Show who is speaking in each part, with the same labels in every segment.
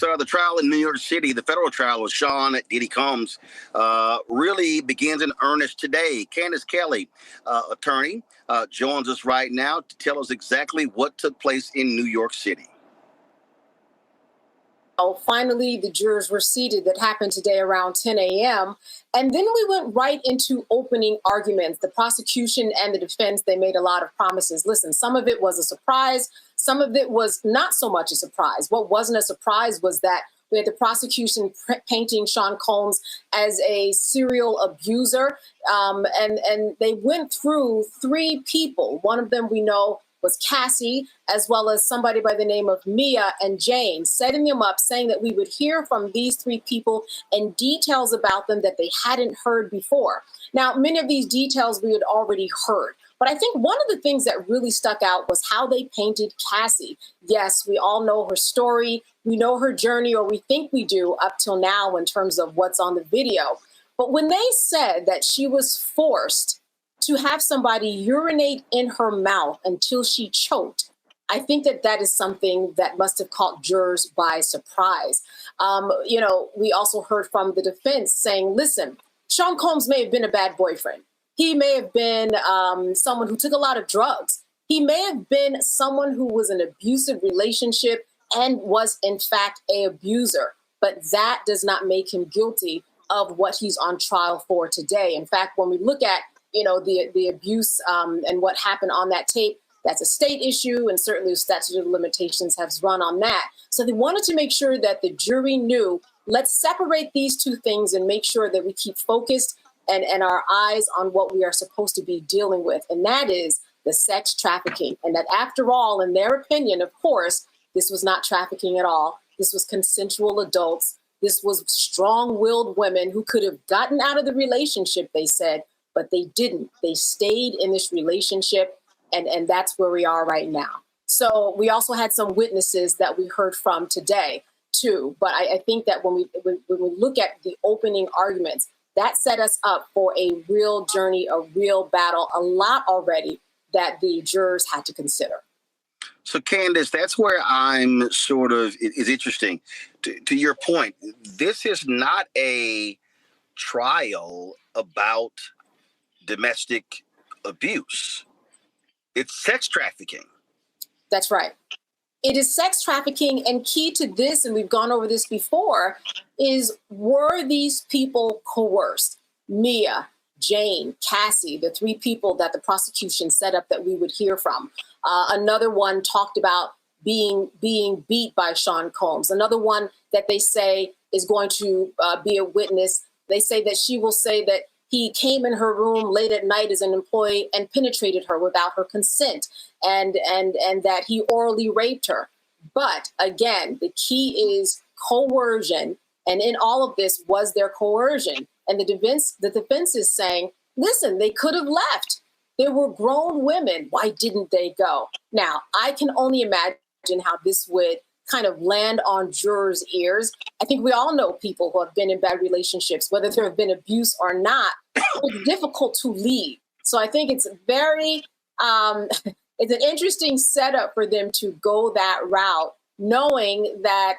Speaker 1: So the trial in New York City, the federal trial of Sean Diddy Combs, really begins in earnest today. Candace Kelley, attorney, joins us right now to tell us exactly what took place in New York City.
Speaker 2: Finally, the jurors were seated. That happened today around 10 a.m. And then we went right into opening arguments. The prosecution and the defense, they made a lot of promises. Listen, some of it was a surprise. Some of it was not so much a surprise. What wasn't a surprise was that we had the prosecution painting Sean Combs as a serial abuser. And they went through three people. One of them we know was Cassie, as well as somebody by the name of Mia and Jane, setting them up, saying that we would hear from these three people and details about them that they hadn't heard before. Now, many of these details we had already heard. But I think one of the things that really stuck out was how they painted Cassie. Yes, we all know her story. We know her journey, or we think we do up till now in terms of what's on the video. But when they said that she was forced to have somebody urinate in her mouth until she choked, I think that that is something that must have caught jurors by surprise. We also heard from the defense saying, listen, Sean Combs may have been a bad boyfriend. He may have been someone who took a lot of drugs. He may have been someone who was in an abusive relationship and was, in fact, an abuser. But that does not make him guilty of what he's on trial for today. In fact, when we look at the abuse and what happened on that tape, that's a state issue, and certainly the statute of limitations has run on that. So they wanted to make sure that the jury knew, let's separate these two things and make sure that we keep focused and our eyes on what we are supposed to be dealing with, and that is the sex trafficking. And that after all, in their opinion, of course, this was not trafficking at all. This was consensual adults. This was strong-willed women who could have gotten out of the relationship, they said, but they didn't. They stayed in this relationship, and that's where we are right now. So we also had some witnesses that we heard from today, too. But I think that when we look at the opening arguments, that set us up for a real journey, a real battle, a lot already that the jurors had to consider.
Speaker 1: So, Candace, that's where I'm sort of, is interesting. To your point, this is not a trial about domestic abuse. It's sex trafficking.
Speaker 2: That's right. It is sex trafficking, and key to this, and we've gone over this before, is were these people coerced? Mia, Jane, Cassie, the three people that the prosecution set up that we would hear from. Another one talked about being beat by Sean Combs. Another one that they say is going to be a witness. They say that she will say that he came in her room late at night as an employee and penetrated her without her consent, and that he orally raped her. But again, the key is coercion. And in all of this, was there coercion? And the defense is saying, listen, they could have left. They were grown women. Why didn't they go? Now, I can only imagine how this would kind of land on jurors' ears. I think we all know people who have been in bad relationships, whether there have been abuse or not. It's difficult to leave. So I think it's very, it's an interesting setup for them to go that route, knowing that,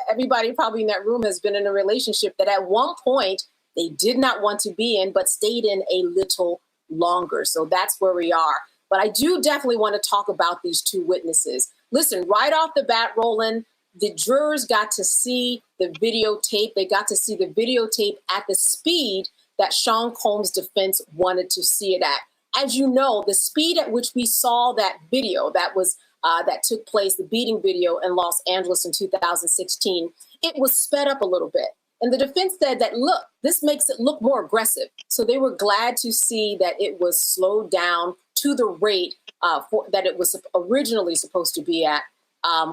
Speaker 2: everybody probably in that room has been in a relationship that at one point they did not want to be in, but stayed in a little longer. So that's where we are. But I do definitely want to talk about these two witnesses. Listen, right off the bat, Roland, the jurors got to see the videotape. They got to see the videotape at the speed that Sean Combs' defense wanted to see it at. As you know, the speed at which we saw that video that took place, the beating video in Los Angeles in 2016, it was sped up a little bit. And the defense said that, look, this makes it look more aggressive. So they were glad to see that it was slowed down to the rate that it was originally supposed to be at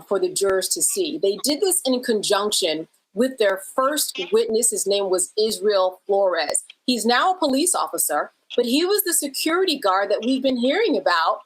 Speaker 2: for the jurors to see. They did this in conjunction with their first witness. His name was Israel Flores. He's now a police officer, but he was the security guard that we've been hearing about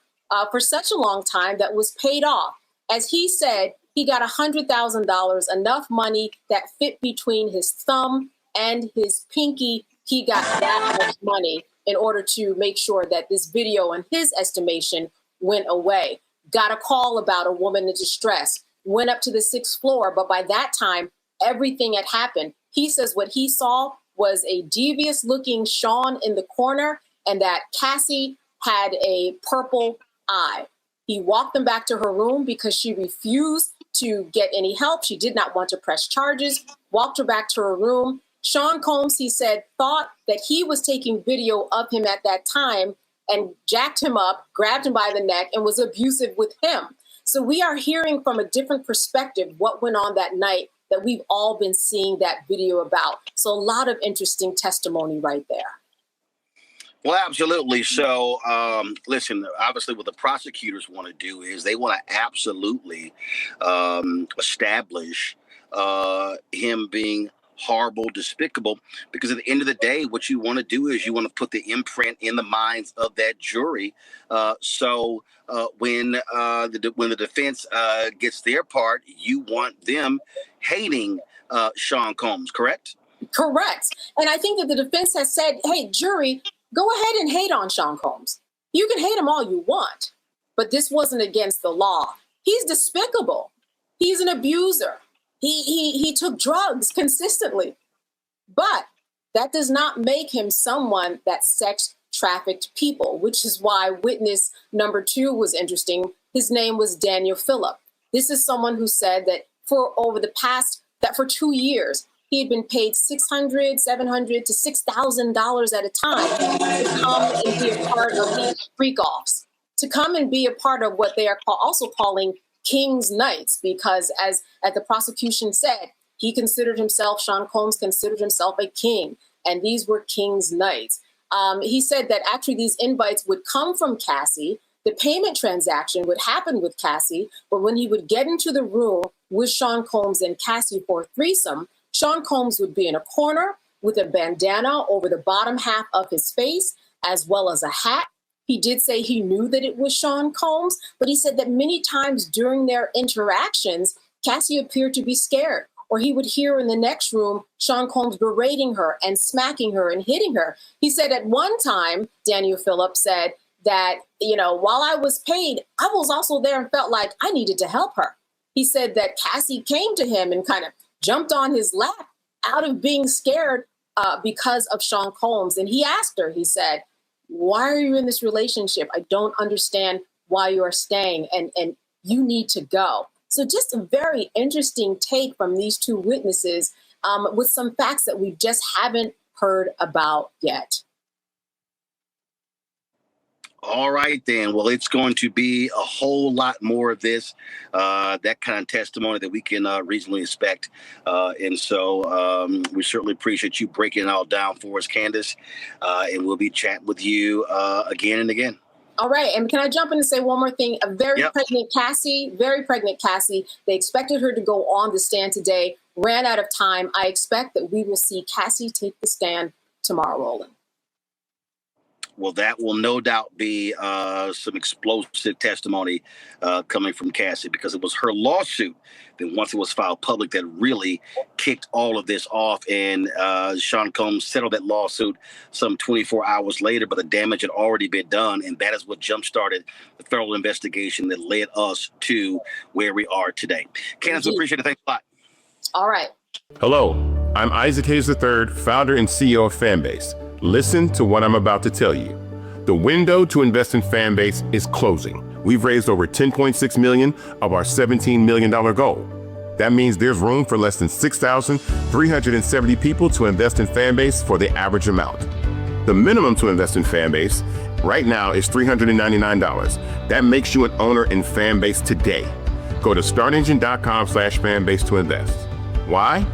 Speaker 2: for such a long time that was paid off. As he said, he got $100,000, enough money that fit between his thumb and his pinky. He got that much money in order to make sure that this video, in his estimation, went away. Got a call about a woman in distress. went up to the 6th floor. But by that time, everything had happened. He says what he saw was a devious looking Sean in the corner and that Cassie had a purple eye. He walked them back to her room because she refused to get any help. She did not want to press charges, walked her back to her room. Sean Combs, he said, thought that he was taking video of him at that time and jacked him up, grabbed him by the neck, and was abusive with him. So we are hearing from a different perspective what went on that night that we've all been seeing that video about. So a lot of interesting testimony right there.
Speaker 1: Well, absolutely. So, listen, obviously what the prosecutors want to do is they want to absolutely establish him being horrible, despicable, because at the end of the day, what you want to do is you want to put the imprint in the minds of that jury. So when the defense gets their part, you want them hating Sean Combs, correct?
Speaker 2: Correct. And I think that the defense has said, hey, jury, go ahead and hate on Sean Combs. You can hate him all you want, but this wasn't against the law. He's despicable. He's an abuser. He took drugs consistently, but that does not make him someone that sex trafficked people, which is why witness number 2 was interesting. His name was Daniel Phillip. This is someone who said that for 2 years, he had been paid $600, $700 to $6,000 at a time to come and be a part of these freak-offs, to come and be a part of what they are also calling King's Knights, because as the prosecution said, Sean Combs considered himself a king, and these were King's Knights. He said that actually these invites would come from Cassie. The payment transaction would happen with Cassie, but when he would get into the room with Sean Combs and Cassie for a threesome, Sean Combs would be in a corner with a bandana over the bottom half of his face, as well as a hat. He did say he knew that it was Sean Combs, but he said that many times during their interactions, Cassie appeared to be scared, or he would hear in the next room Sean Combs berating her and smacking her and hitting her. He said at one time, Daniel Phillip said that, while I was paid, I was also there and felt like I needed to help her. He said that Cassie came to him and kind of jumped on his lap out of being scared because of Sean Combs. And he asked her, he said, why are you in this relationship? I don't understand why you are staying and you need to go. So just a very interesting take from these 2 witnesses with some facts that we just haven't heard about yet.
Speaker 1: All right, then. Well, it's going to be a whole lot more of this, that kind of testimony that we can reasonably expect. And so we certainly appreciate you breaking it all down for us, Candace. And we'll be chatting with you again and again.
Speaker 2: All right. And can I jump in and say one more thing? A very pregnant Cassie. They expected her to go on the stand today, ran out of time. I expect that we will see Cassie take the stand tomorrow, Roland.
Speaker 1: Well, that will no doubt be some explosive testimony coming from Cassie, because it was her lawsuit that once it was filed public that really kicked all of this off. And Sean Combs settled that lawsuit some 24 hours later, but the damage had already been done. And that is what jump-started the federal investigation that led us to where we are today. Candace, we appreciate it. Thanks a lot.
Speaker 2: All right.
Speaker 3: Hello, I'm Isaac Hayes III, founder and CEO of Fanbase. Listen to what I'm about to tell you. The window to invest in Fanbase is closing. We've raised over $10.6 million of our $17 million goal. That means there's room for less than 6,370 people to invest in Fanbase for the average amount. The minimum to invest in Fanbase right now is $399. That makes you an owner in Fanbase today. Go to startengine.com/fanbase to invest. Why?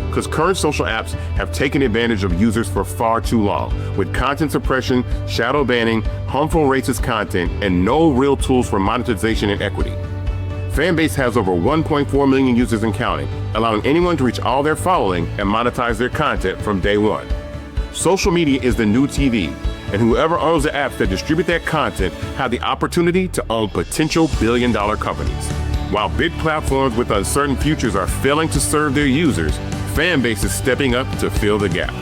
Speaker 3: Because current social apps have taken advantage of users for far too long, with content suppression, shadow banning, harmful racist content, and no real tools for monetization and equity. Fanbase has over 1.4 million users and counting, allowing anyone to reach all their following and monetize their content from day one. Social media is the new TV, and whoever owns the apps that distribute that content have the opportunity to own potential billion-dollar companies. While big platforms with uncertain futures are failing to serve their users, Fanbase is stepping up to fill the gap.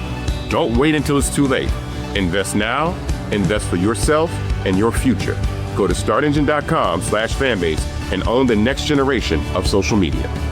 Speaker 3: Don't wait until it's too late. Invest now, invest for yourself and your future. Go to startengine.com/fanbase and own the next generation of social media.